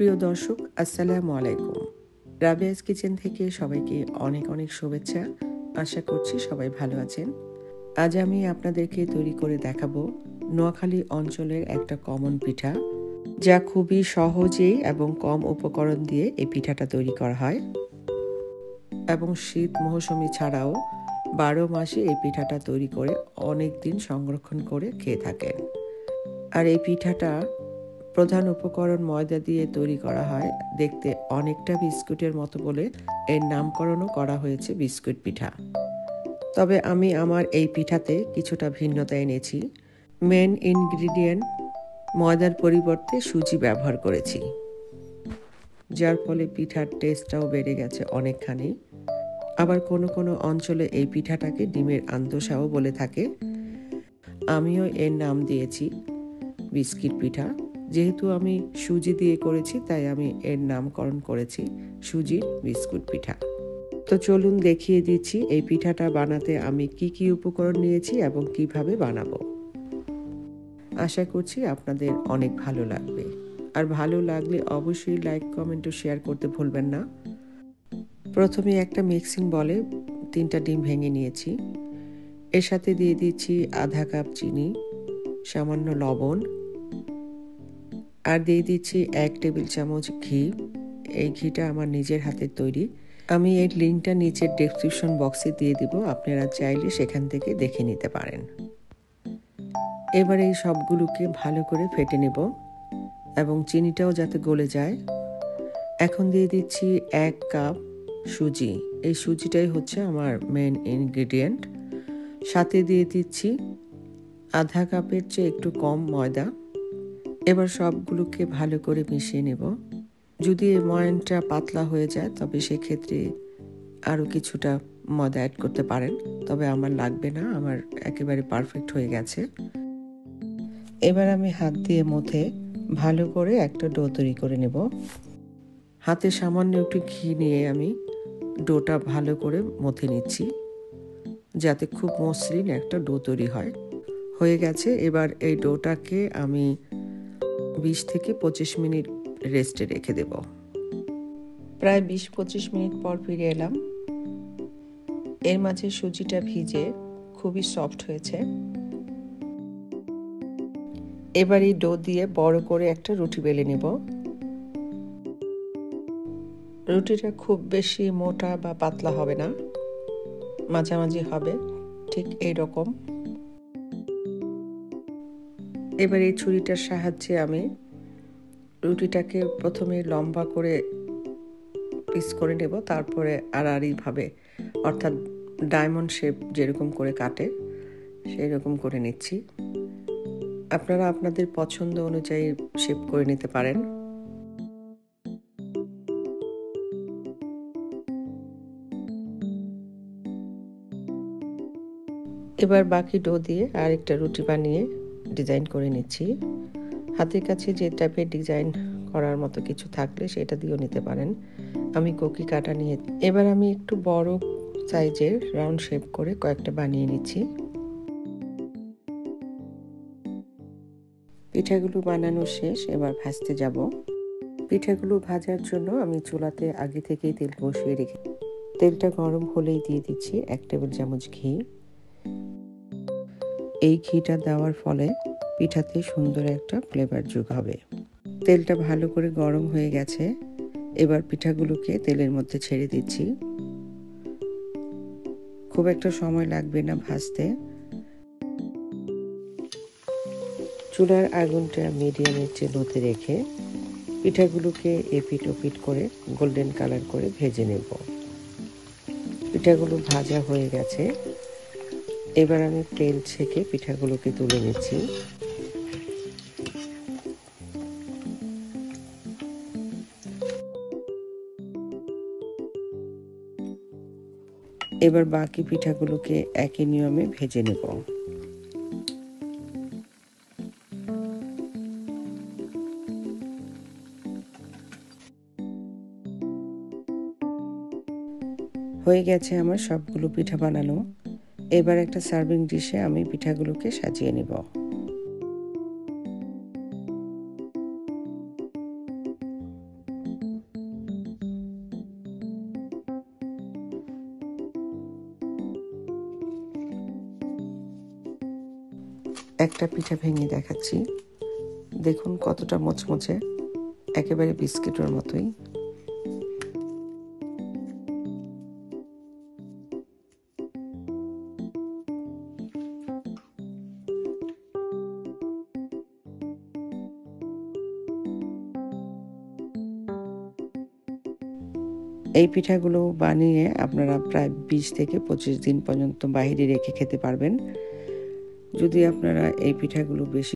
প্রিয় দর্শক, আসসালামু আলাইকুম। রাবেয়াস কিচেন থেকে সবাইকে অনেক অনেক শুভেচ্ছা। আশা করছি সবাই ভালো আছেন। আজ আমি আপনাদেরকে তৈরি করে দেখাবো নোয়াখালী অঞ্চলের একটা কমন পিঠা, যা খুবই সহজেই এবং কম উপকরণ দিয়ে এই পিঠাটা তৈরি করা হয় এবং শীত মৌসুমি ছাড়াও 12 মাসে এই পিঠাটা তৈরি করে অনেক দিন সংরক্ষণ করে খেয়ে থাকেন। আর এই পিঠাটা প্রধান উপকরণ ময়দা দিয়ে তৈরি করা হয়। দেখতে অনেকটা বিস্কুটের মতো বলে এর নামকরণও করা হয়েছে বিস্কুট পিঠা। তবে আমি আমার এই পিঠাতে কিছুটা ভিন্নতা এনেছি। মেন ইনগ্রিডিয়েন্ট ময়দার পরিবর্তে সুজি ব্যবহার করেছি, যার ফলে পিঠার টেস্টটাও বেড়ে গেছে অনেকখানি। আবার কোনো কোনো অঞ্চলে এই পিঠাটাকে ডিমের আন্তসাও বলে থাকে। আমিও এর নাম দিয়েছি বিস্কিট পিঠা। যেহেতু আমি সুজি দিয়ে করেছি, তাই আমি এর নামকরণ করেছি সুজির বিস্কুট পিঠা। তো চলুন দেখিয়ে দিচ্ছি এই পিঠাটা বানাতে আমি কি কি উপকরণ নিয়েছি এবং কিভাবে বানাবো। আশা করছি আপনাদের অনেক ভালো লাগবে। আর ভালো লাগলে অবশ্যই লাইক, কমেন্ট ও শেয়ার করতে ভুলবেন না। প্রথমে একটা মিক্সিং বলে 3টা ডিম ভেঙে নিয়েছি। এর সাথে দিয়ে দিচ্ছি আধা কাপ চিনি, সামান্য লবণ, আর দিয়ে দিচ্ছি 1 টেবিল চামচ ঘি। এই ঘিটা আমার নিজের হাতের তৈরি। আমি এর লিঙ্কটা নিচের ডেসক্রিপশন বক্সে দিয়ে দিব, আপনারা চাইলে সেখান থেকে দেখে নিতে পারেন। এবার এই সবগুলোকে ভালো করে ফেটে নেব এবং চিনিটাও যাতে গলে যায়। এখন দিয়ে দিচ্ছি 1 কাপ সুজি। এই সুজিটাই হচ্ছে আমার মেন ইনগ্রিডিয়েন্ট। সাথে দিয়ে দিচ্ছি আধা কাপের চেয়ে একটু কম ময়দা। এবার সবগুলোকে ভালো করে মিশিয়ে নেব। যদি এই ময়ানটা পাতলা হয়ে যায় তবে সেক্ষেত্রে আরও কিছুটা ময়দা অ্যাড করতে পারেন, তবে আমার লাগবে না, আমার একেবারে পারফেক্ট হয়ে গেছে। এবার আমি হাত দিয়ে মথে ভালো করে একটা ডো তৈরি করে নেব। হাতে সামান্য একটু ঘি নিয়ে আমি ডোটা ভালো করে মথে নিচ্ছি, যাতে খুব মসৃণ একটা ডো তৈরি হয়। হয়ে গেছে। এবার এই ডোটাকে আমি 20 থেকে 25 মিনিট রেস্টে রেখে দেব। প্রায় 20-25 মিনিট পর ফিরে এলাম। এর মাঝে সুজিটা ভিজে খুবই সফট হয়েছে। এবার এই ডো দিয়ে বড় করে একটা রুটি বেলে নেব। রুটিটা খুব বেশি মোটা বা পাতলা হবে না, মাঝামাঝি হবে, ঠিক এইরকম। এবার এই ছুরিটার সাহায্যে আমি রুটিটাকে প্রথমে লম্বা করে পিস করে নেব, তারপরে আড়াআড়িভাবে, অর্থাৎ ডায়মন্ড শেপ যেরকম করে কাটে সেই রকম করে নিচ্ছি। আপনারা আপনাদের পছন্দ অনুযায়ী শেপ করে নিতে পারেন। এবার বাকি ডো দিয়ে আরেকটা রুটি বানিয়ে ডিজাইন করে নিচ্ছি। হাতের কাছে যে টাইপের ডিজাইন করার মতো কিছু থাকলে সেটা দিয়েও নিতে পারেন। আমি কোকি কাটা নিয়ে এবার আমি একটু বড় সাইজের রাউন্ড শেপ করে কয়েকটা বানিয়ে নিচ্ছি। পিঠাগুলো বানানো শেষ, এবার ভাজতে যাব। পিঠাগুলো ভাজার জন্য আমি চুলাতে আগে থেকেই তেল বসিয়ে রেখে, তেলটা গরম হলেই দিয়ে দিচ্ছি 1 টেবিল চামচ ঘি। এই ঘিটা দেওয়ার ফলে পিঠাতে সুন্দর একটা ফ্লেভার যোগ হবে। তেলটা ভালো করে গরম হয়ে গেছে। এবার পিঠাগুলোকে তেলের মধ্যে ছেড়ে দিচ্ছি। খুব একটা সময় লাগবে না ভাজতে। চুলার আগুনটা মিডিয়ামের চেয়ে লোতে রেখে পিঠাগুলোকে এপিট ওপিট করে গোল্ডেন কালার করে ভেজে নেব। পিঠাগুলো ভাজা হয়ে গেছে। এবার আমি তেল ছেঁকে পিঠাগুলোকে তুলে নিচ্ছি। এবার বাকি পিঠাগুলোকে একই নিয়মে ভেজে নেব। হয়ে গেছে আমার সবগুলো পিঠা বানানো। এবার একটা সার্ভিং ডিশে আমি পিঠাগুলোকে সাজিয়ে নেব। একটা পিঠা ভেঙে দেখাচ্ছি। দেখুন কতটা মুচমুচে, একেবারে বিস্কিটের মতোই। এই পিঠাগুলো বানিয়ে আপনারা প্রায় 20 থেকে 25 দিন পর্যন্ত বাইরে রেখে খেতে পারবেন। যদি আপনারা এই পিঠাগুলো বেশি